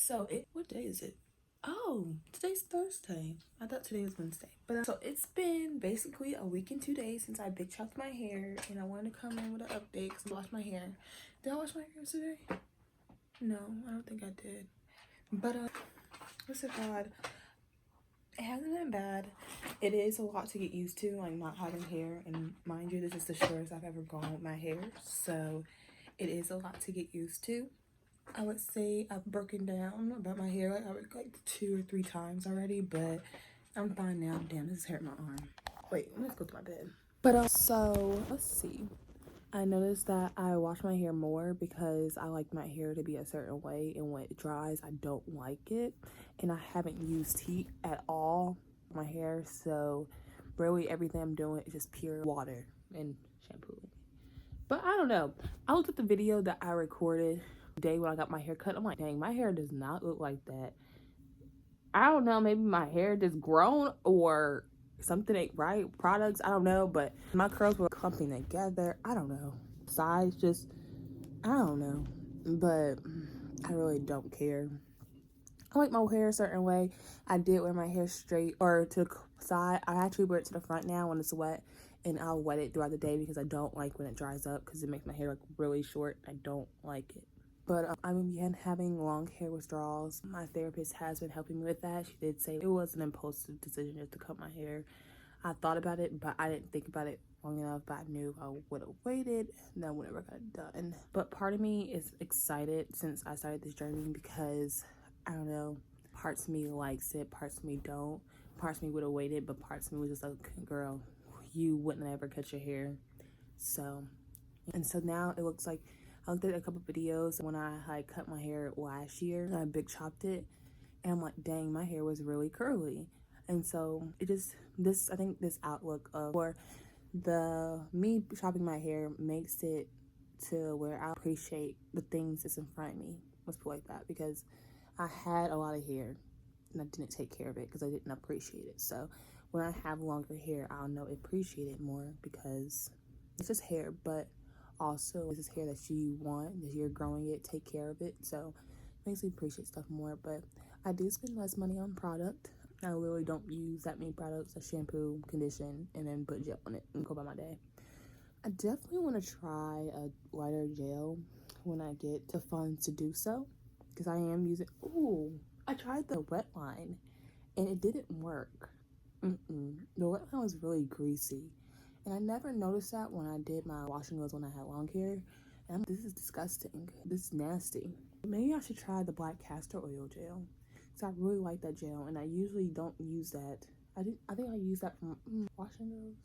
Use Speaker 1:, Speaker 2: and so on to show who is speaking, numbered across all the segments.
Speaker 1: What day is it? Oh, today's Thursday. I thought today was Wednesday. But so it's been basically a week and 2 days since I big chopped my hair, and I wanted to come in with an update because I washed my hair. Did I wash my hair today? No, I don't think I did. But what's it called? It hasn't been bad. It is a lot to get used to, like not having hair, and mind you, this is the shortest I've ever gone with my hair, so it is a lot to get used to. I would say I've broken down about my hair like 2 or 3 times already, but I'm fine now. Damn, this hurt my arm. Wait, let's go to my bed. But so let's see. I noticed that I wash my hair more because I like my hair to be a certain way, and when it dries, I don't like it. And I haven't used heat at all on my hair, so really everything I'm doing is just pure water and shampoo. But I don't know. I looked at the video that I recorded the day when I got my hair cut. I'm like, dang, my hair does not look like that. I don't know, maybe my hair just grown or something ain't right, products, I don't know, but my curls were clumping together. I don't know, size, just I don't know, but I really don't care. I like my hair a certain way. I did wear my hair straight or to the side. I actually wear it to the front now when it's wet, and I'll wet it throughout the day because I don't like when it dries up because it makes my hair look really short. I don't like it. But I've been having long hair withdrawals. My therapist has been helping me with that. She did say it was an impulsive decision just to cut my hair. I thought about it, but I didn't think about it long enough. But I knew I would have waited and I would never got it done. But part of me is excited since I started this journey because, I don't know, parts of me likes it, parts of me don't. Parts of me would have waited, but parts of me was just like, girl, you wouldn't ever cut your hair. So now it looks like I looked at a couple videos when I cut my hair last year and I big chopped it, and I'm like, dang, my hair was really curly. And so it just, I think this outlook of me chopping my hair makes it to where I appreciate the things that's in front of me. Let's put it like that, because I had a lot of hair and I didn't take care of it because I didn't appreciate it. So when I have longer hair, I'll appreciate it more because it's just hair, but also it's just hair that you want, that you're growing it, take care of it. So it makes me appreciate stuff more. But I do spend less money on product. I really don't use that many products. I shampoo, condition, and then put gel on it and go by my day. I definitely want to try a lighter gel when I get the funds to do so, because I am using, I tried the wet line and it didn't work. The wet line was really greasy. And I never noticed that when I did my washing goes when I had long hair. And this is disgusting. This is nasty. Maybe I should try the black castor oil gel. So I really like that gel, and I usually don't use that. I think I used that from washing goes.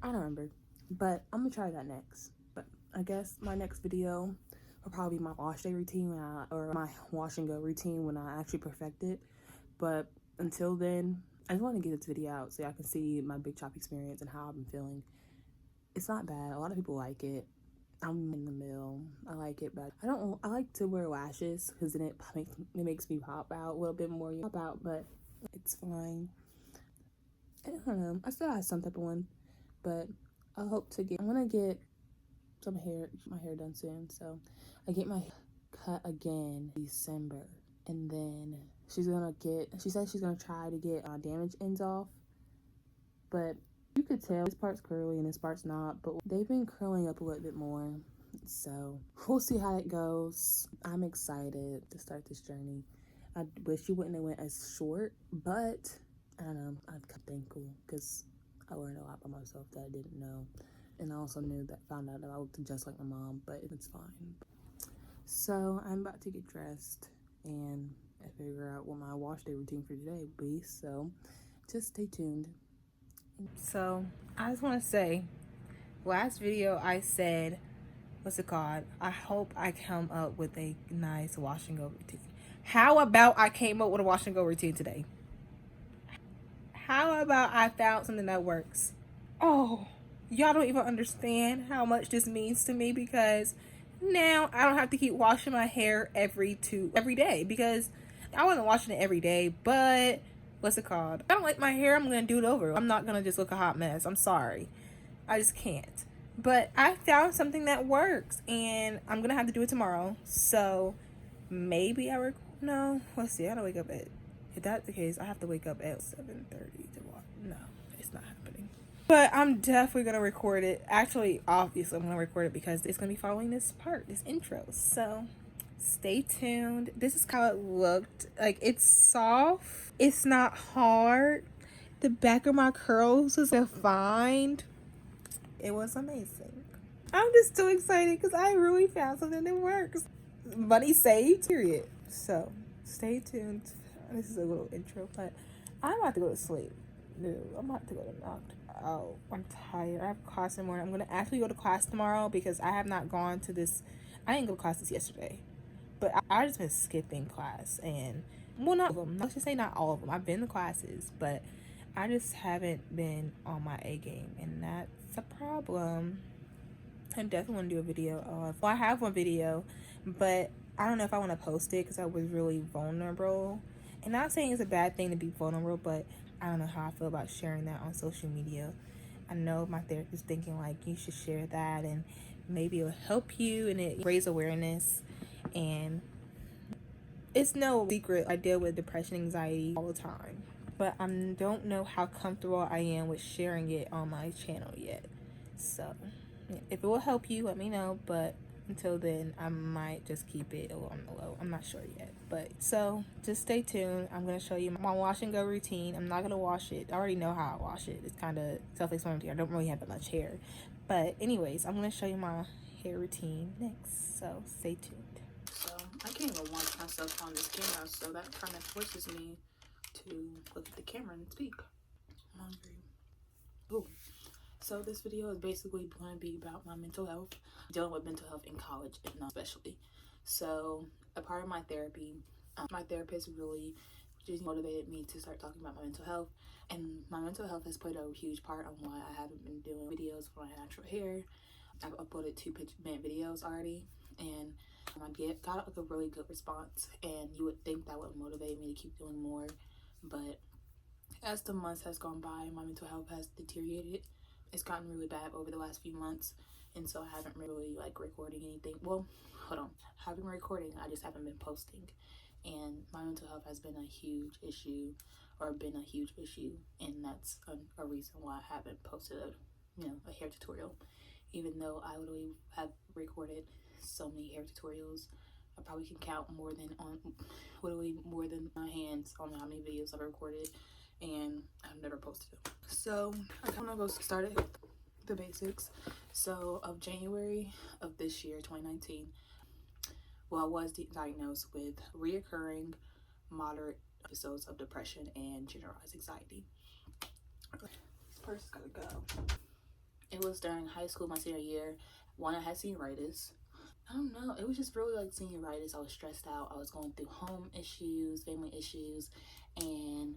Speaker 1: I don't remember. But I'm gonna try that next. But I guess my next video will probably be my wash day routine or my wash and go routine when I actually perfect it. But until then, I just want to get this video out so y'all can see my big chop experience and how I've been feeling. It's not bad. A lot of people like it. I'm in the middle. I like it, but I like to wear lashes because then it makes me pop out a little bit more. But it's fine. I don't know. I still have some type of one, but I hope to I'm gonna get my hair done soon. So I get my cut again December, and then she said she's gonna try to get damaged ends off, but you could tell this part's curly and this part's not, but they've been curling up a little bit more. So we'll see how it goes. I'm excited to start this journey. I wish you wouldn't have went as short, but I don't know. I'm thankful because I learned a lot by myself that I didn't know. And I also found out that I looked just like my mom, but it's fine. So I'm about to get dressed and figure out what my wash day routine for today will be. So just stay tuned. So I just want to say, last video I said, what's it called? I hope I come up with a nice wash and go routine. How about I came up with a wash and go routine today? How about I found something that works? Oh, y'all don't even understand how much this means to me, because now I don't have to keep washing my hair every day, because I wasn't washing it every day, but what's it called? I don't like my hair, I'm gonna do it over. I'm not gonna just look a hot mess. I'm sorry. I just can't. But I found something that works, and I'm gonna have to do it tomorrow. So maybe I record No, let's see. I gotta wake up at. If that's the case, I have to wake up at 7:30 to walk. No, it's not happening. But I'm definitely gonna record it. Actually, obviously, I'm gonna record it because it's gonna be following this part, this intro. So, stay tuned. This is how it looked. Like, it's soft. It's not hard. The back of my curls is defined. It was amazing. I'm just so excited because I really found something that works. Money saved, period. So, stay tuned. This is a little intro, but I'm about to go to sleep. No, I'm about to go to knocked out. I'm tired. I have class in the morning. I'm going to actually go to class tomorrow because I have not gone to this. I didn't go to class this yesterday, but I just been skipping class. And, well, not all of them. Let's just say not all of them. I've been to classes, but I just haven't been on my A game, and that's a problem. I definitely want to do a video of. Well, I have one video, but I don't know if I want to post it because I was really vulnerable. And not saying it's a bad thing to be vulnerable, but I don't know how I feel about sharing that on social media. I know my therapist thinking like you should share that and maybe it'll help you and it raise awareness. And it's no secret I deal with depression, anxiety all the time, but I don't know how comfortable I am with sharing it on my channel yet. So if it will help you, let me know. But until then, I might just keep it on the low. I'm not sure yet. But so just stay tuned. I'm going to show you my wash and go routine. I'm not going to wash it. I already know how I wash it. It's kind of self-explanatory. I don't really have that much hair. But anyways, I'm going to show you my hair routine next. So stay tuned. So I can't even watch myself on this camera. So that kind of forces me to look at the camera and speak. I'm hungry. Ooh. So this video is basically going to be about my mental health, dealing with mental health in college and especially. So a part of my therapy, my therapist really just motivated me to start talking about my mental health. And my mental health has played a huge part on why I haven't been doing videos for my natural hair. I've uploaded 2 minute videos already, and I got like a really good response, and you would think that would motivate me to keep doing more. But as the months has gone by, my mental health has deteriorated. It's gotten really bad over the last few months, and so I haven't really like recording anything. Well, hold on, I've been recording, I just haven't been posting. And my mental health has been a huge issue, and that's a reason why I haven't posted a hair tutorial, even though I literally have recorded so many hair tutorials. I probably can count more than my hands on how many videos I've recorded, and I've never posted them. So I kind of go started with the basics. So of January of this year, 2019, well, I was diagnosed with reoccurring moderate episodes of depression and generalized anxiety. First, gotta go. It was during high school, my senior year. One, I had senioritis. I don't know, it was just really like senioritis. I was stressed out. I was going through home issues, family issues, and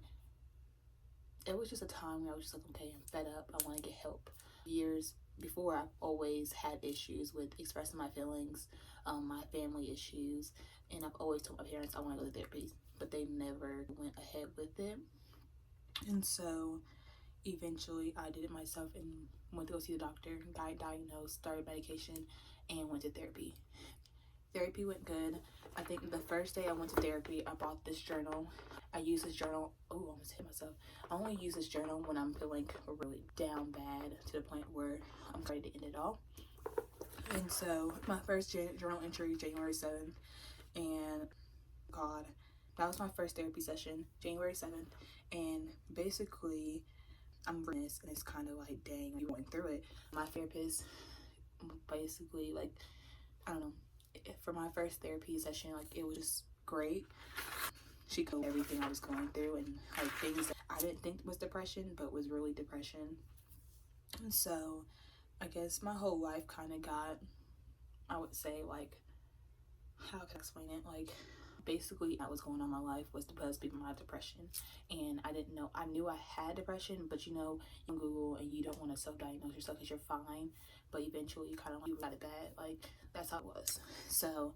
Speaker 1: it was just a time where I was just like, okay, I'm fed up. I want to get help. Years before, I've always had issues with expressing my feelings, my family issues, and I've always told my parents I want to go to therapy, but they never went ahead with it. And so eventually I did it myself and went to go see the doctor, got diagnosed, started medication, and went to therapy. Therapy went good. I think the first day I went to therapy, I bought this journal. I use this journal. Oh, I almost hit myself. I only use this journal when I'm feeling really down bad to the point where I'm ready to end it all. And so my first journal entry, January 7th, and God, that was my first therapy session, January 7th. And basically, I'm reading this, and it's kind of like, dang, you're going through it. My therapist basically, like, I don't know, for my first therapy session, like, it was just great. She covered everything I was going through, and like things that I didn't think was depression but was really depression. And so I guess my whole life kind of got, I would say, like, how can I explain it, like, basically what was going on in my life was because people had depression, and I didn't know. I knew I had depression, but you Google and you don't want to self-diagnose yourself because you're fine, but eventually you kind of got it bad. Like, that's how it was. So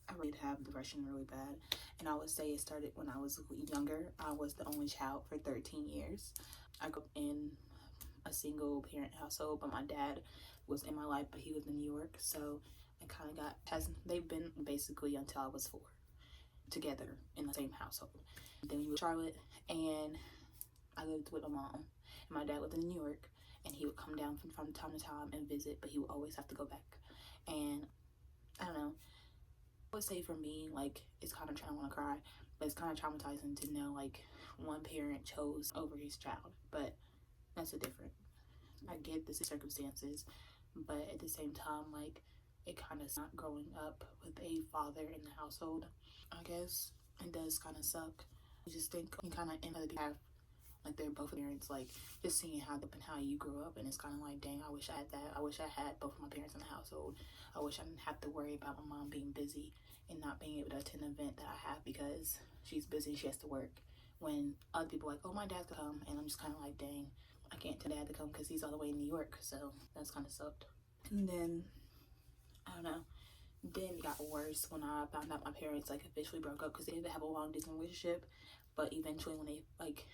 Speaker 1: I really did have depression really bad, and I would say it started when I was younger. I was the only child for 13 years. I grew up in a single parent household, but my dad was in my life, but he was in New York, so I kind of they've been basically until I was 4. together in the same household. Then we moved to Charlotte, and I lived with my mom, and my dad lived in New York, and he would come down from time to time and visit, but he would always have to go back. And I don't know, I would say for me, like, it's kind of, I want to cry, but it's kind of traumatizing to know, like, one parent chose over his child. But that's a different, I get the circumstances, but at the same time, like, it kind of not growing up with a father in the household. I guess it does kind of suck. You just think you kind of end up have, like, they're both parents, like, just seeing how you grew up, and it's kind of like, dang, I wish I had that. I wish I had both of my parents in the household. I wish I didn't have to worry about my mom being busy and not being able to attend an event that I have because she's busy, she has to work. When other people are like, oh, my dad's gonna come, and I'm just kind of like, dang, I can't tell dad to come because he's all the way in New York, so that's kind of sucked. And then, I don't know, then it got worse when I found out my parents, like, officially broke up, because they didn't have a long distance relationship, but eventually when they, like,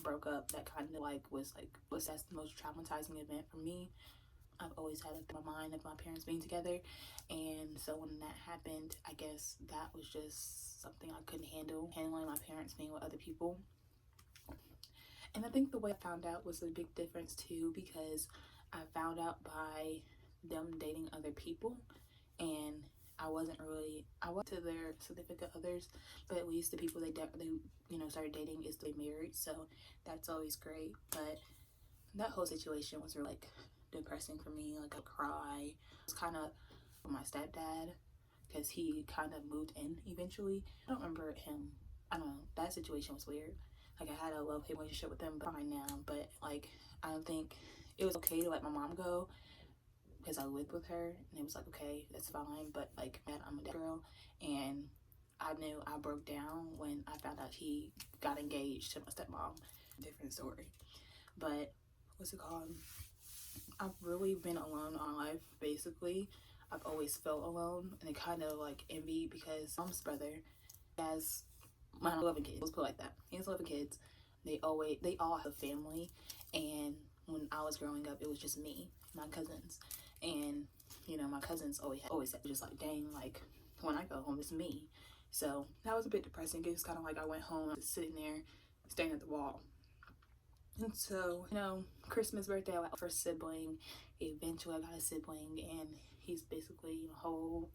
Speaker 1: broke up, that kind of, like, was that's the most traumatizing event for me. I've always had in my mind of my parents being together, and so when that happened, I guess that was just something I couldn't handle, handling my parents being with other people. And I think the way I found out was a big difference too, because I found out by them dating other people, and I went to their significant others, but at least the people they started dating is they married, so that's always great. But that whole situation was really, like, depressing for me. Like, I cry. It was kind of my stepdad, because he kind of moved in eventually. I don't remember him. I don't know. That situation was weird. Like, I had a love-hate relationship with him, but fine now. But, like, I don't think it was okay to let my mom go, because I lived with her, and it was like, okay, that's fine. But, like, man, I'm a girl, and I knew I broke down when I found out he got engaged to my stepmom. Different story. But what's it called? I've really been alone all my life, basically. I've always felt alone, and it kind of, like, envy, because mom's brother has 11 kids. Let's put it like that. He has 11 kids. They all have a family, and when I was growing up, it was just me, my cousins, and my cousins always said, just like, dang, like, when I go home, it's me. So that was a bit depressing. It was kind of like I went home, just sitting there, staring at the wall. And so, Christmas, birthday, I got my first sibling. Eventually, I got a sibling, and he's basically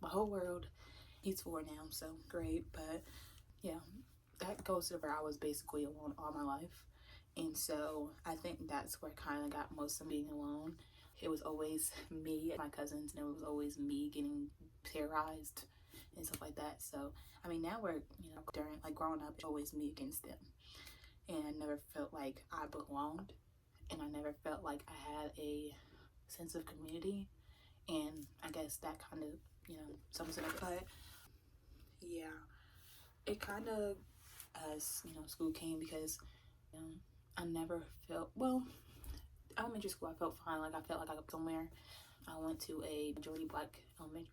Speaker 1: my whole world. He's 4 now, so great. But yeah, that goes to where I was basically alone all my life. And so I think that's where I kind of got most of being alone. It was always me and my cousins, and it was always me getting terrorized and stuff like that. So, I mean, now we're, during, like, growing up, it's always me against them. And I never felt like I belonged, and I never felt like I had a sense of community. And I guess that kind of, sums it up. But yeah, it kind of, as school came, because I never felt, well, elementary school I felt fine. Like, I felt like I was somewhere. I went to a majority black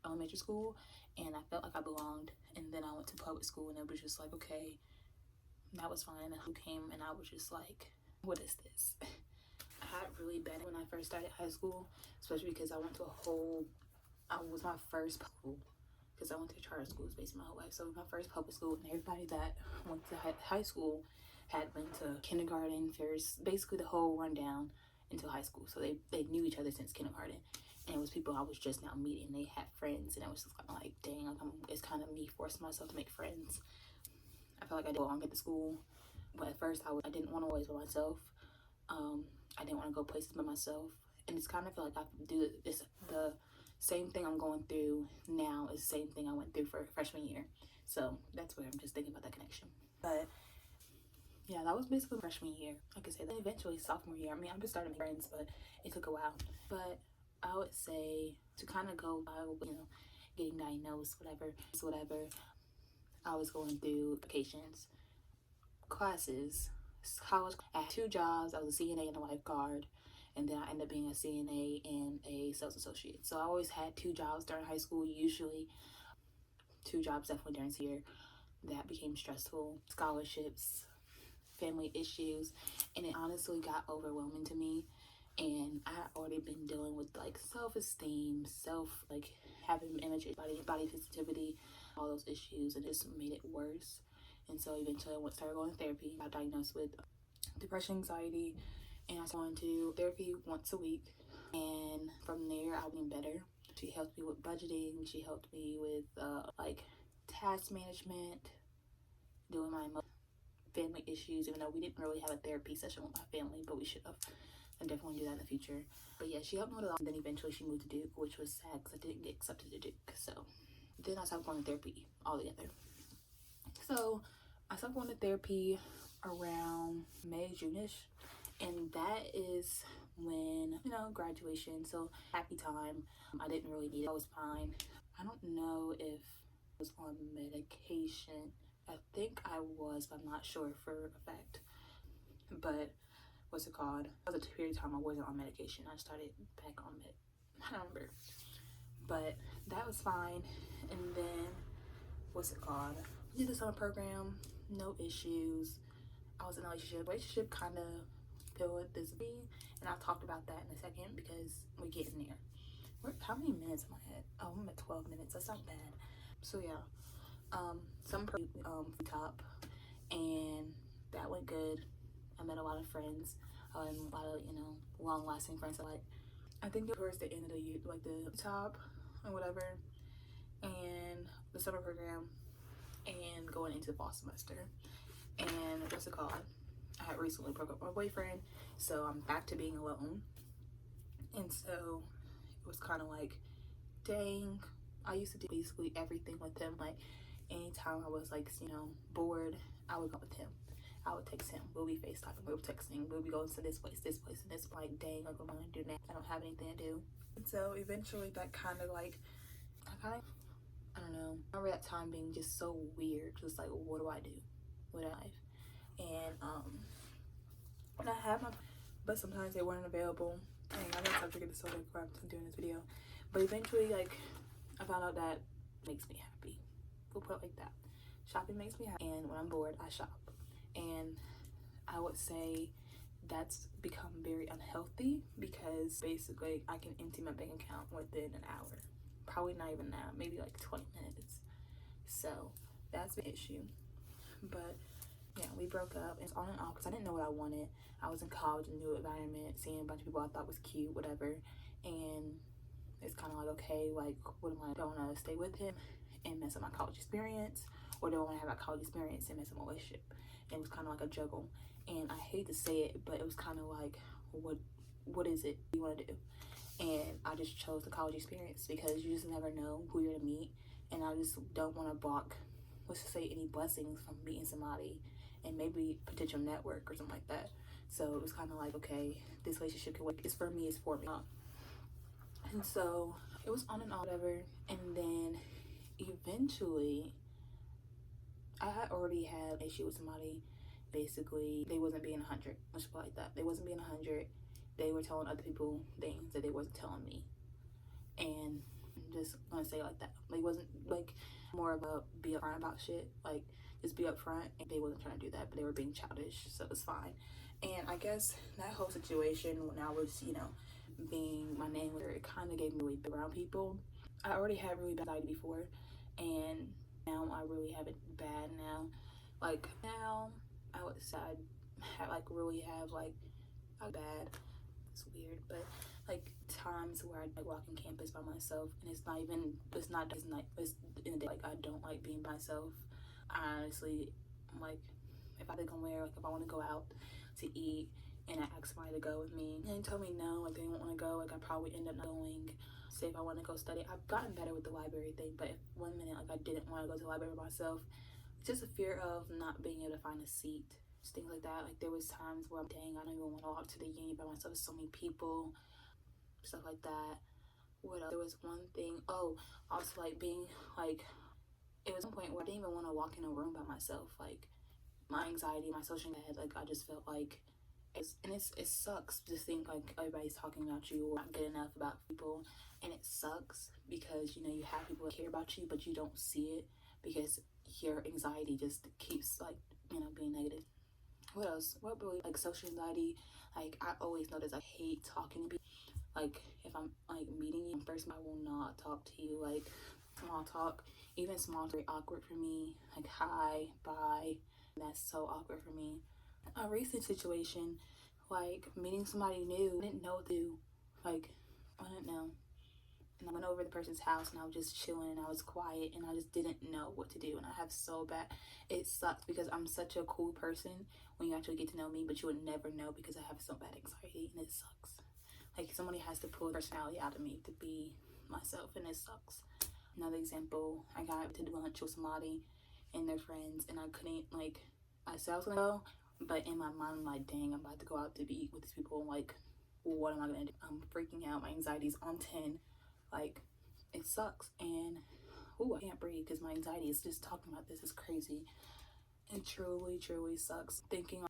Speaker 1: elementary school, and I felt like I belonged. And then I went to public school, and it was just like, okay, that was fine. And who came, and I was just like, what is this? I had really bad when I first started high school, especially because I went to was my first school, because I went to charter schools basically my whole life. So it was my first public school, and everybody that went to high school had been to kindergarten, first, basically the whole rundown until high school. So they knew each other since kindergarten. And it was people I was just now meeting. They had friends, and I was just kind of like, dang, it's kind of me forcing myself to make friends. I felt like I didn't belong at the school, but at first I didn't want to always by myself. I didn't want to go places by myself, and it's kind of feel like I do this. The same thing I'm going through now is the same thing I went through for freshman year. So that's where I'm just thinking about that connection. But yeah, that was basically freshman year. I could say that eventually sophomore year. I mean, I've been starting friends, but it took a while. But I would say to kind of go by, getting diagnosed, whatever. I was going through vacations, classes, college. I had 2 jobs. I was a CNA and a lifeguard, and then I ended up being a CNA and a sales associate. So I always had 2 jobs during high school, usually 2 jobs definitely during the year. That became stressful. Scholarships, family issues, and it honestly got overwhelming to me. And I had already been dealing with, like, self-esteem, having image, body sensitivity, all those issues, and just made it worse. And so eventually I started going to therapy. I got diagnosed with depression, anxiety, and I was going to therapy once a week. And from there, I went better. She helped me with budgeting. She helped me with like task management, doing my family issues, even though we didn't really have a therapy session with my family, but we should have. I definitely do that in the future. But yeah, she helped me with a lot. And then eventually she moved to Duke, which was sad because I didn't get accepted to Duke. So then I stopped going to therapy altogether. So I stopped going to therapy around May, June-ish. And that is when, you know, graduation. So happy time. I didn't really need it. I was fine. I don't know if I was on medication. I think I was, but I'm not sure for a fact. But what's it called? There was a period of time I wasn't on medication. I started back on it. I don't remember. But that was fine. And then, what's it called? I did the summer program, no issues. I was in a relationship. Relationship kind of filled this me, and I'll talk about that in a second because we're getting there. How many minutes am I at? Oh, I'm at 12 minutes. That's not bad. So yeah, some top, and that went good. I met a lot of friends, a lot of, you know, long-lasting friends. Like, I think towards the end of the year, like the top or whatever, and the summer program, and going into the fall semester. And what's it called? I had recently broke up with my boyfriend, so I'm back to being alone. And so it was kind of like, dang, I used to do basically everything with him. Like, anytime I was like, you know, bored, I would go with him. I would text him. We'll be FaceTiming. We'll be texting. We'll be going to this place, and this. Like, dang, like, what am I gonna do now? I don't have anything to do. And so eventually that kind of like, I don't know. I remember that time being just so weird. Just like, what do I do with life? And I had my, but sometimes they weren't available. And I gotta stop drinking the soda before I'm doing this video. But eventually, like, I found out that makes me happy. We'll put it like that. Shopping makes me happy, and when I'm bored, I shop. And I would say that's become very unhealthy because basically I can empty my bank account within an hour. Probably not even that, maybe like 20 minutes. So that's the issue. But yeah, we broke up. It's on and off because I didn't know what I wanted. I was in college, a new environment, seeing a bunch of people I thought was cute, whatever. And it's kind of like, okay, like, what am I? Do I want to stay with him and mess up my college experience? Or do I want to have my college experience and mess up my relationship? And it was kind of like a juggle. And I hate to say it, but it was kind of like, what is it you want to do? And I just chose the college experience because you just never know who you're going to meet. And I just don't want to block, let's just say, any blessings from meeting somebody and maybe potential network or something like that. So it was kind of like, okay, this relationship can work. It's for me, it's for me. And so it was on and on, whatever. And then eventually, I had already had an issue with somebody. Basically, they wasn't being 100. Let's put it like that. They wasn't being 100. They were telling other people things that they wasn't telling me. And I'm just gonna say it like that. Like, wasn't like more about be upfront about shit. Like, just be upfront. And they wasn't trying to do that, but they were being childish, so it was fine. And I guess that whole situation when I was, you know, being my name, it kind of gave me really around people. I already had really bad anxiety before, and now I really have it bad now. Like, now I would say I really have like a bad. It's weird, but like times where I like walking campus by myself, and it's in the day, like, I don't like being by myself. I honestly, like, if I think somewhere, like if I want to go out to eat and I ask somebody to go with me and they tell me no, like they don't want to go, like I probably end up not going. Say if I want to go study, I've gotten better with the library thing, but if 1 minute like I didn't want to go to the library by myself, just a fear of not being able to find a seat, just things like that. Like, there was times where I'm, dang, I don't even want to walk to the uni by myself. There's so many people, stuff like that. What else? There was one thing, also like being like, it was one point where I didn't even want to walk in a room by myself. Like, my anxiety, my social media, like I just felt like it sucks to think like everybody's talking about you or not good enough about people, and it sucks because, you know, you have people that care about you but you don't see it because your anxiety just keeps, like, you know, being negative. What else? What really, like, social anxiety, like I always notice I hate talking to people. Like, if I'm like meeting you in person, I will not talk to you. Like, small talk. Even small talk, very awkward for me. Like, hi, bye. That's so awkward for me. A recent situation, like meeting somebody new, I didn't know what to do. Like, I didn't know. And I went over to the person's house and I was just chilling and I was quiet and I just didn't know what to do. And I have so bad, it sucks because I'm such a cool person when you actually get to know me, but you would never know because I have so bad anxiety and it sucks. Like, somebody has to pull a personality out of me to be myself and it sucks. Another example, I got to lunch with somebody and their friends and I couldn't, like, I said I was gonna go, but in my mind I'm like, dang, I'm about to go out to eat with these people. Like, what am I gonna do? I'm freaking out. My anxiety's on 10. Like, it sucks. And ooh, I can't breathe because my anxiety is just talking about this is crazy. It truly, truly sucks. Thinking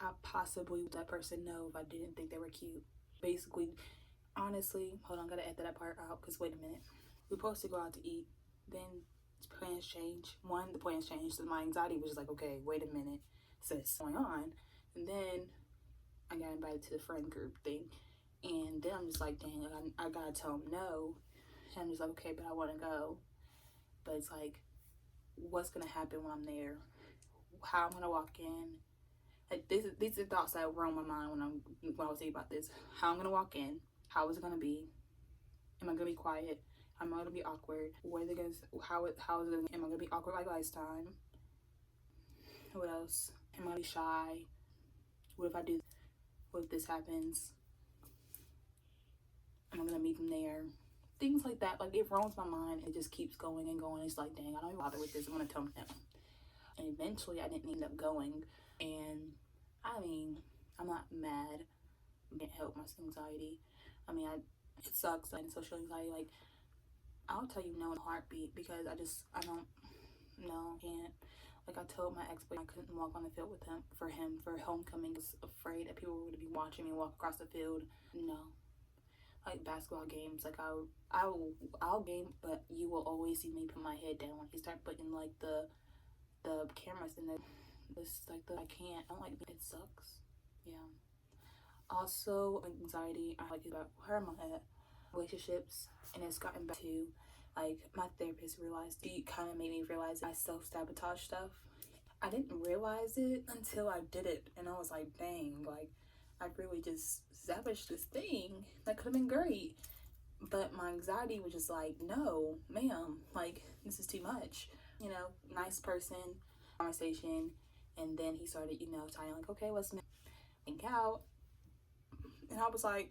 Speaker 1: I possibly would that person know if I didn't think they were cute. Basically, honestly, hold on, gotta edit that part out because wait a minute. We're supposed to go out to eat. Then plans change. The plans changed. So my anxiety was just like, okay, wait a minute. So it's going on. And then I got invited to the friend group thing. And then I'm just like, dang, I gotta tell them no. And I'm just like, okay, but I wanna go. But it's like, what's gonna happen when I'm there? How I'm gonna walk in? Like, these are thoughts that were on my mind when I was thinking about this. How I'm gonna walk in? How is it gonna be? Am I gonna be quiet? Am I gonna be awkward? What are they gonna? How is it? Am I gonna be awkward like last time? What else? Am I gonna be shy? What if I do? What if this happens? Am I gonna meet them there? Things like that. Like, it roams my mind. It just keeps going and going. It's like, dang, I don't even bother with this. I'm gonna tell them no. And eventually, I didn't end up going. And I mean, I'm not mad. I can't help my anxiety. I mean, it sucks. Like, social anxiety. Like, I'll tell you no in a heartbeat because I don't know, can't. Like, I told my ex-boyfriend I couldn't walk on the field with him for homecoming. I was afraid that people would be watching me walk across the field. No. Like, basketball games, like, I'll game, but you will always see me put my head down when he start putting like the cameras in there. This like I can't. I don't like it. Sucks. Yeah. Also, anxiety. I like about where am I at? Relationships, and it's gotten back to, like, my therapist realized, he kind of made me realize I self-sabotage stuff. I didn't realize it until I did it, and I was like, dang, like, I really just sabotaged this thing that could have been great. But my anxiety was just like, no, ma'am, like, this is too much. You know, nice person, conversation, and then he started, telling, like, okay, let's make out. And I was like,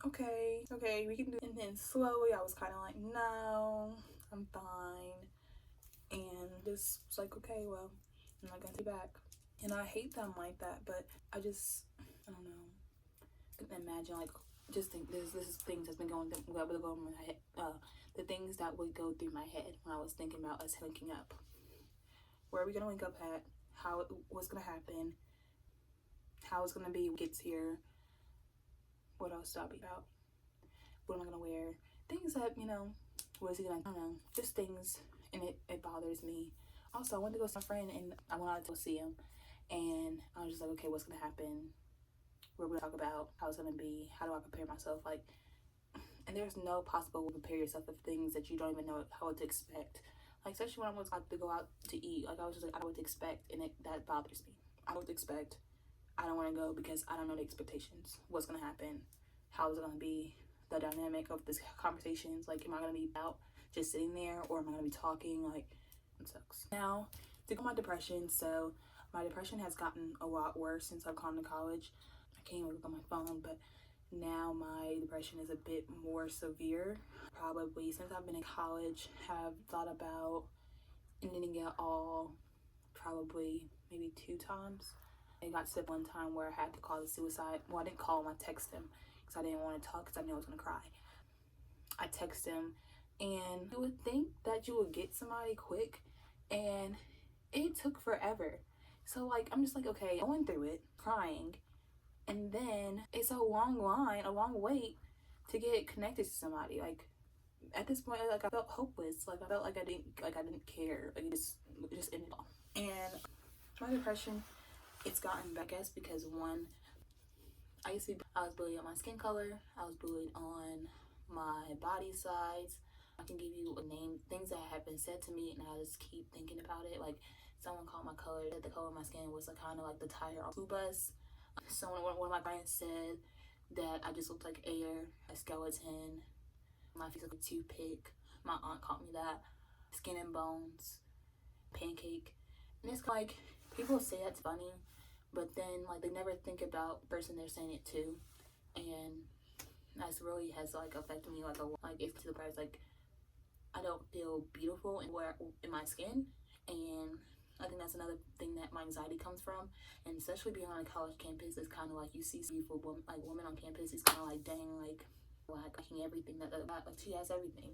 Speaker 1: okay, we can do it. And then slowly I was kind of like, no, I'm fine. And just was like, okay, well, I'm not gonna be back. And I hate them like that, but I don't know. I couldn't imagine, like, just think this is things that's been going through my head. The things that would go through my head when I was thinking about us linking up. Where are we gonna link up at? What's gonna happen? How it's gonna be when it gets here? What else I'll be about? What am I gonna wear? Things that, what is he gonna, I don't know, just things, and it bothers me. Also, I went to go see my friend and I went out to go see him, and I was just like, okay, what's gonna happen? What we're gonna talk about? How it's gonna be? How do I prepare myself? Like, and there's no possible way to prepare yourself of things that you don't even know how to expect. Like, especially when I was about to go out to eat, like, I was just like, I don't know what to expect, and that bothers me. I don't know what to expect. I don't want to go because I don't know the expectations. What's gonna happen? How is it gonna be? The dynamic of this conversations. Like, am I gonna be out just sitting there, or am I gonna be talking? Like, it sucks. Now, to go my depression. So my depression has gotten a lot worse since I've gone to college. I can't even look on my phone, but now my depression is a bit more severe. Probably since I've been in college, have thought about ending it all probably maybe 2 times. It got to one time where I had to call the suicide. Well, I didn't call him, I texted him because I didn't want to talk because I knew I was going to cry. I texted him, and you would think that you would get somebody quick, and it took forever. So, like, I'm just like, okay, going through it, crying, and then it's a long line, a long wait to get connected to somebody. Like, at this point, like, I felt hopeless. Like, I felt like I didn't care. Like, it just ended all. And my depression, it's gotten back, I guess, because one, I was bullied on my skin color, I was bullied on my body size, I can give you a name, things that have been said to me, and I just keep thinking about it. Like, someone called my color, that the color of my skin was like, kind of like the tire on a school bus. One of my friends said that I just looked like air, a skeleton. My face like a toothpick. My aunt called me that. Skin and bones, pancake. And it's like, people say that's funny, but then like they never think about the person they're saying it to. And that's really has like affected me like a lot. Like, if to the price, like, I don't feel beautiful in my skin, and I think that's another thing that my anxiety comes from. And especially being on a college campus, it's kind of like you see beautiful women on campus. It's kind of like, dang, like lacking everything that like she has everything.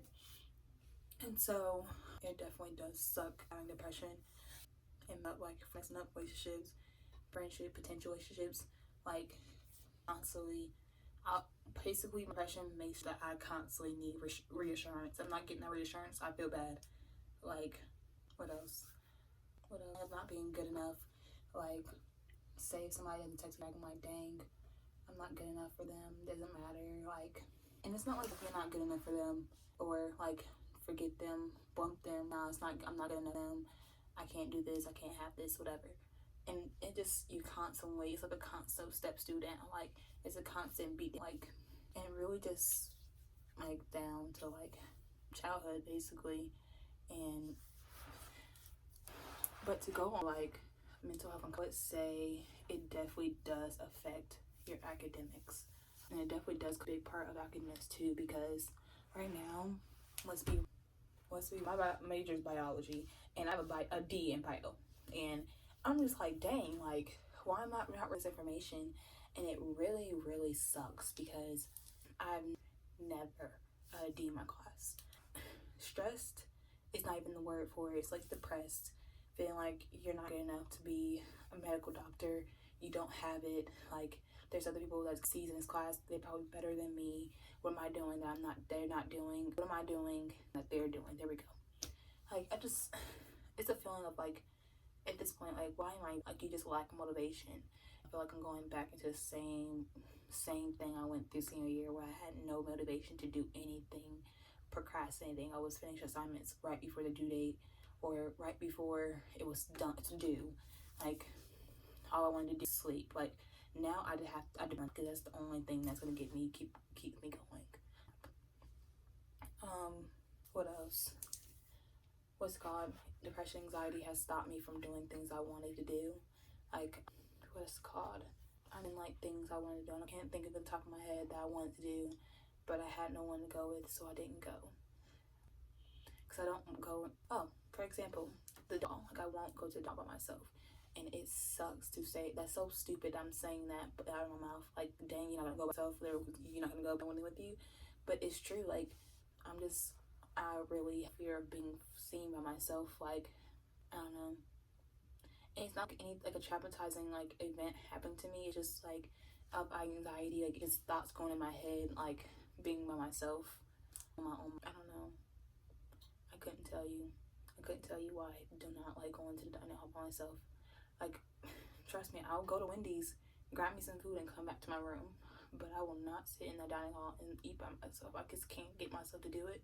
Speaker 1: And so it definitely does suck having depression and like messing up relationships, friendship, potential relationships, like constantly. Basically, depression makes that I constantly need reassurance. I'm not getting that reassurance. I feel bad. Like, what else? What else? Of not being good enough. Like, say if somebody doesn't text me back, I'm like, dang, I'm not good enough for them. Doesn't matter. Like, and it's not like if you're not good enough for them or like forget them, bump them. No, it's not. I'm not good enough for them. I can't do this. I can't have this. Whatever. And it just, you constantly, it's like a constant step student. Like, it's a constant beat. Like, and really just like down to like childhood basically. And but to go on like mental health, let's say it definitely does affect your academics, and it definitely does a big part of academics too, because right now, let's be my major is biology, and I have a D in bio, and I'm just like, dang, like, why am I not with this information? And it really, really sucks because I've never a D in my class. Stressed is not even the word for it. It's like depressed, feeling like you're not good enough to be a medical doctor. You don't have it. Like, there's other people that succeed in this class. They're probably better than me. What am I doing that they're not doing? What am I doing that they're doing? There we go. Like, it's a feeling of like, at this point, like, why am I, like, you just lack motivation. I feel like I'm going back into the same thing I went through senior year, where I had no motivation to do anything, procrastinating. I was finishing assignments right before the due date, or right before it was done to do. Like, all I wanted to do was sleep. Like, now I do because that's the only thing that's gonna get me keep me going. What else? What's it called? Depression, anxiety has stopped me from doing things I wanted to do. Like, what's it called? I didn't like things I wanted to do. I can't think of the top of my head that I wanted to do, but I had no one to go with, so I didn't go. Because I don't go. Oh, for example, the doll. Like, I won't go to the doll by myself. And it sucks to say. That's so stupid. I'm saying that out of my mouth. Like, dang, you're not gonna go by yourself. You're not gonna go with you. But it's true. Like, I really fear of being seen by myself. Like, I don't know. And it's not like a traumatizing like event happened to me. It's just like of anxiety. Like, it's thoughts going in my head. Like, being by myself on my own. I don't know. I couldn't tell you why I do not like going to the dining hall by myself. Like, trust me, I'll go to Wendy's, grab me some food, and come back to my room. But I will not sit in the dining hall and eat by myself. I just can't get myself to do it.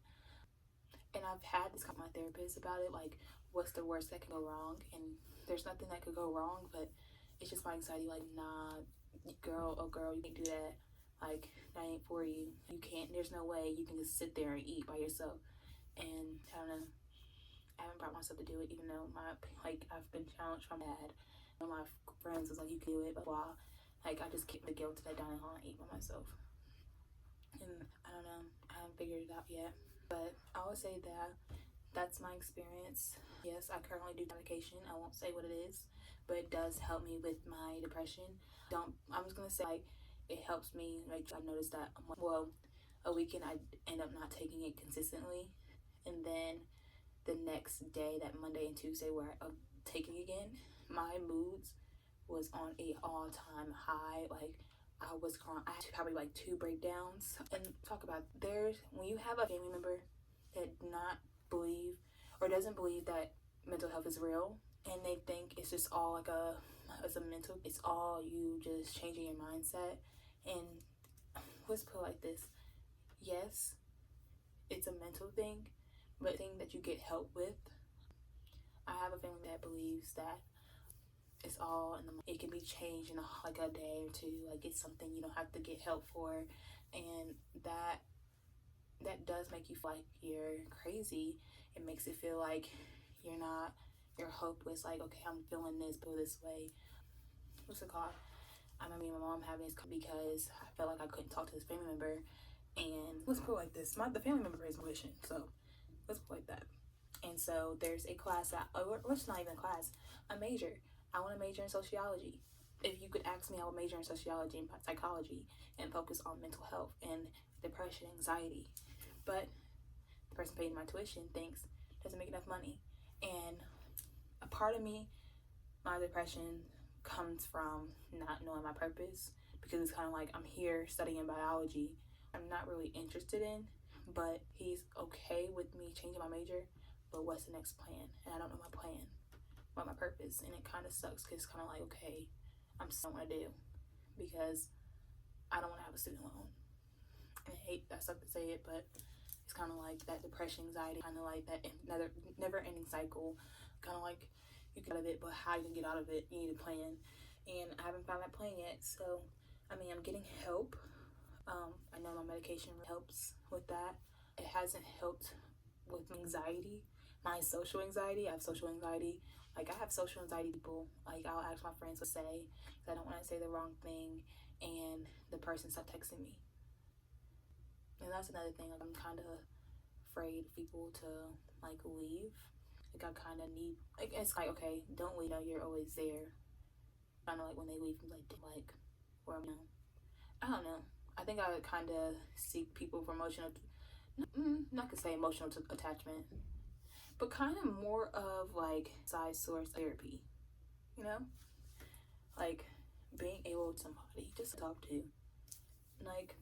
Speaker 1: And I've had this with my therapist about it. Like, what's the worst that can go wrong? And there's nothing that could go wrong, but it's just my anxiety. Like, nah, girl, you can't do that. Like, that ain't for you. You can't. There's no way you can just sit there and eat by yourself. And I don't know. I haven't brought myself to do it, even though I've been challenged from dad. One of my friends was like, you can do it, but blah. Like, I just keep the guilt to that dining hall and eat by myself. And I don't know, I haven't figured it out yet. But I would say that that's my experience. Yes, I currently do medication. I won't say what it is, but it does help me with my depression. I'm just gonna say, like, it helps me. Like, I noticed that, a weekend I end up not taking it consistently, and then the next day, that Monday and Tuesday where I'm taking again, my moods was on a all-time high. Like, I was crying. I had probably like 2 breakdowns. And talk about, when you have a family member that doesn't believe that mental health is real, and they think it's just all like it's all you just changing your mindset. And let's put it like this: yes, it's a mental thing, but a thing that you get help with. I have a family that believes that it's all in the, it can be changed in like a day or two. Like, it's something you don't have to get help for, and that does make you feel like you're crazy. It makes it feel like you're hopeless. Like, okay, I'm feeling this way. What's it called? I remember me and my mom having this because I felt like I couldn't talk to this family member. And let's put it like this: the family member is musician, so let's put it like that. And so there's a class that, or it's not even a class, a major. I want to major in sociology. If you could ask me, I would major in sociology and psychology and focus on mental health and depression, anxiety. But the person paying my tuition thinks doesn't make enough money. And a part of me, my depression comes from not knowing my purpose, because it's kind of like, I'm here studying biology I'm not really interested in, but he's okay with me changing my major. But what's the next plan? And I don't know my plan, what my purpose, and it kind of sucks because it's kind of like, okay, I'm still want to do, because I don't want to have a student loan. And I hate that sucks to say it, but it's kind of like that depression, anxiety, kind of like that never-ending cycle. Kind of like you get out of it, but how you can get out of it, you need a plan. And I haven't found that plan yet. So, I mean, I'm getting help. I know my medication helps with that. It hasn't helped with anxiety, my social anxiety. I have social anxiety. Like, I have social anxiety people. Like, I'll ask my friends what to say, because I don't want to say the wrong thing, and the person stopped texting me. And that's another thing. Like, I'm kind of afraid people to, like, leave. Like, I kind of need, like, it's like, okay, don't leave. You're always there. Kind of like when they leave, like, where I'm now. I don't know. I think I kind of seek people for emotional, not to say emotional attachment, but kind of more of like side source therapy, you know? Like, being able to somebody just to talk to. Like,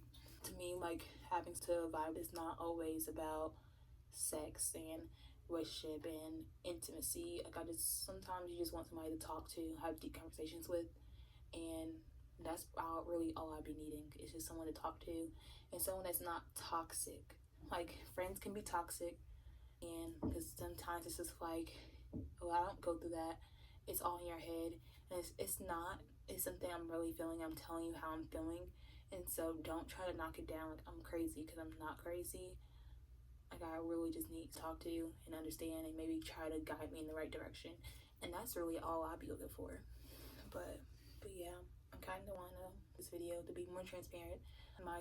Speaker 1: to me, like, having to vibe is not always about sex and relationship and intimacy. Like, sometimes you just want somebody to talk to, have deep conversations with, and that's really all I'd be needing. It's just someone to talk to, and someone that's not toxic. Like, friends can be toxic, and because sometimes it's just like, oh, I don't go through that. It's all in your head, and it's not. It's something I'm really feeling. I'm telling you how I'm feeling, and so don't try to knock it down like I'm crazy, because I'm not crazy. Like, I really just need to talk to you and understand, and maybe try to guide me in the right direction, and that's really all I'd be looking for. But yeah, I kind of want this video to be more transparent. My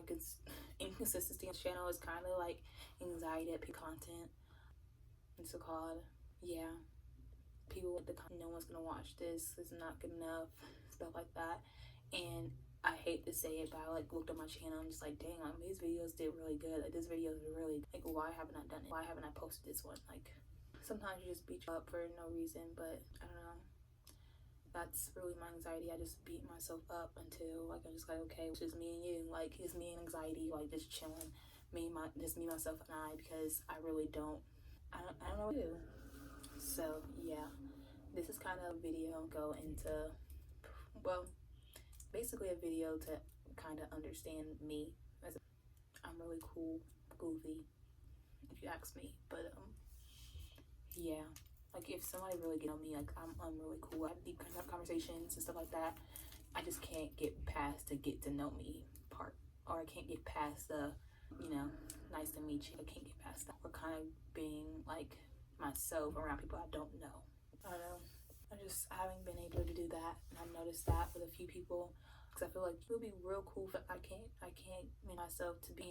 Speaker 1: inconsistency on the channel is kind of like anxiety at content. It's called, yeah, people with the no one's gonna watch this, it's not good enough, stuff like that. And I hate to say it, but I like looked at my channel and just like, dang, like, these videos did really good. Like, this video is really, like, why haven't I done it? Why haven't I posted this one? Like, sometimes you just beat you up for no reason, but I don't know. That's really my anxiety. I just beat myself up until, like, I'm just like, okay, it's just me and you. Like, it's me and anxiety, like, just chilling. Just me, myself, and I, because I really don't know what to do. So, yeah. This is kind of a video go into, well, basically a video to kind of understand me. I'm really cool, goofy, if you ask me. But, yeah. Like, if somebody really get on me, like, I'm really cool. I have deep conversations and stuff like that. I just can't get past the get to know me part. Or I can't get past the, nice to meet you. I can't get past that. Or kind of being, like, myself around people I don't know. I don't know. I haven't been able to do that. And I've noticed that with a few people. Because I feel like it would be real cool, but I can't make myself to be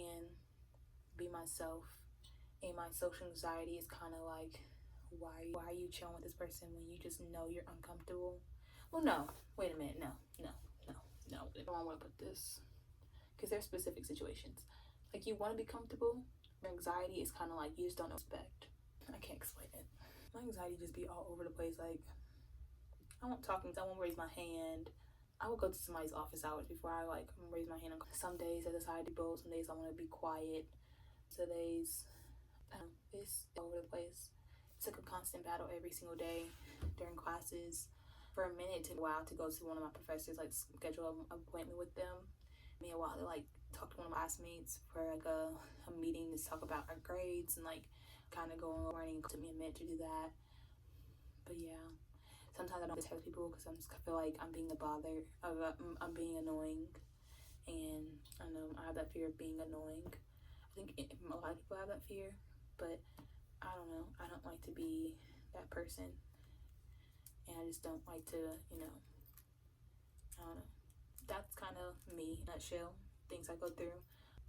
Speaker 1: myself. And my social anxiety is kind of like, why are you chilling with this person when you just know you're uncomfortable? Well, no. Wait a minute. No. I don't want to put this. Because there's specific situations. Like, you want to be comfortable. Your anxiety is kind of like, you just don't expect. I can't explain it. My anxiety just be all over the place. Like, I won't raise my hand. I will go to somebody's office hours before I, like, raise my hand. Some days I decide to be bold. Some days I want to be quiet. Some days, it's all over the place. It's like a constant battle every single day during classes. For a minute, it took a while to go to one of my professors, like, schedule an appointment with them. Me a while to, like, talked to one of my classmates for like a meeting to talk about our grades and like kind of going over, and it took me a minute to do that. But yeah, sometimes I don't text people because I feel like I'm being a bother, I'm being annoying, and I know I have that fear of being annoying. I think a lot of people have that fear, but I don't know, I don't like to be that person, and I just don't like to, you know, I don't know. That's kind of me in a nutshell, things I go through.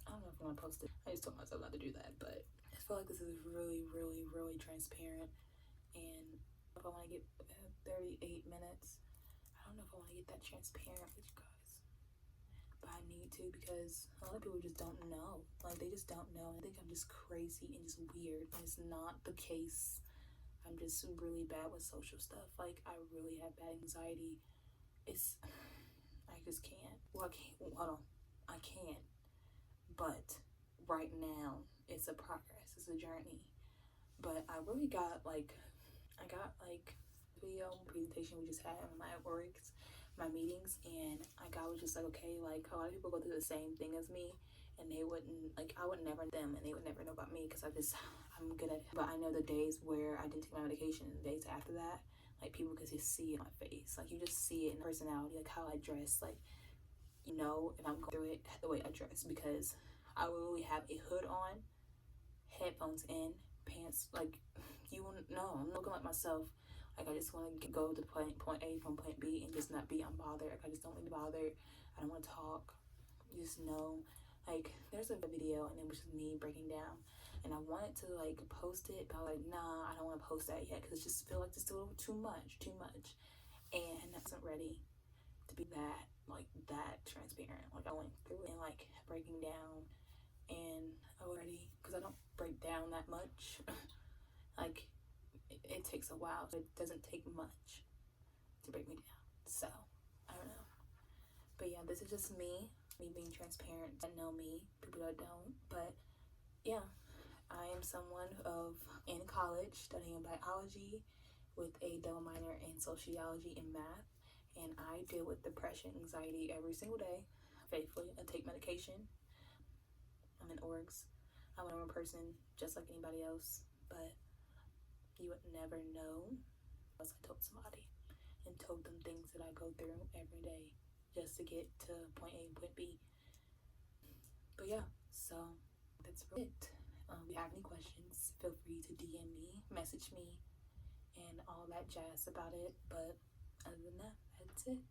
Speaker 1: I don't know if I'm gonna post it. I just told myself not to do that, but I feel like this is really, really, really transparent. And if I want to get 38 minutes, I don't know if I want to get that transparent with you guys, but I need to, because a lot of people just don't know. Like, they just don't know. I think I'm just crazy and just weird, and it's not the case. I'm just really bad with social stuff. Like, I really have bad anxiety. I just can't. Well, I can't. Hold on. I can. But right now, it's a progress. It's a journey. But I really got like video presentation we just had on my works, my meetings, and I was just like, okay, like a lot of people go through the same thing as me, and they wouldn't, like, I would never know them, and they would never know about me because I'm good at it. But I know the days where I didn't take my medication, and the days after that, like, people could just see it in my face. Like, you just see it in personality, like how I dress, like, you know, if I'm going through it, the way I dress, because I will literally have a hood on, headphones in, pants, like, you wouldn't know. I'm looking like myself. Like, I just want to go to point A from point B and just not be unbothered. Like, I just don't want to be bothered. I don't want to talk. Just know. Like, there's a video, and it was just me breaking down. And I wanted to, like, post it, but I was like, nah, I don't want to post that yet, because it just feel like it's a little too much. And I wasn't ready to be that, like, that transparent. Like, I went through it and, like, breaking down. And I was ready, because I don't break down that much. Like, it takes a while. It doesn't take much to break me down. So, I don't know. But yeah, this is just me being transparent. I know me, people that don't. But yeah, I am someone in college studying biology with a double minor in sociology and math. And I deal with depression, anxiety every single day, faithfully. I take medication. I'm in orgs. I'm a normal person, just like anybody else. But you would never know unless I told somebody and told them things that I go through every day just to get to point A and point B. But yeah, so that's really it. If you have any questions, feel free to DM me, message me, and all that jazz about it. But other than that, that's it.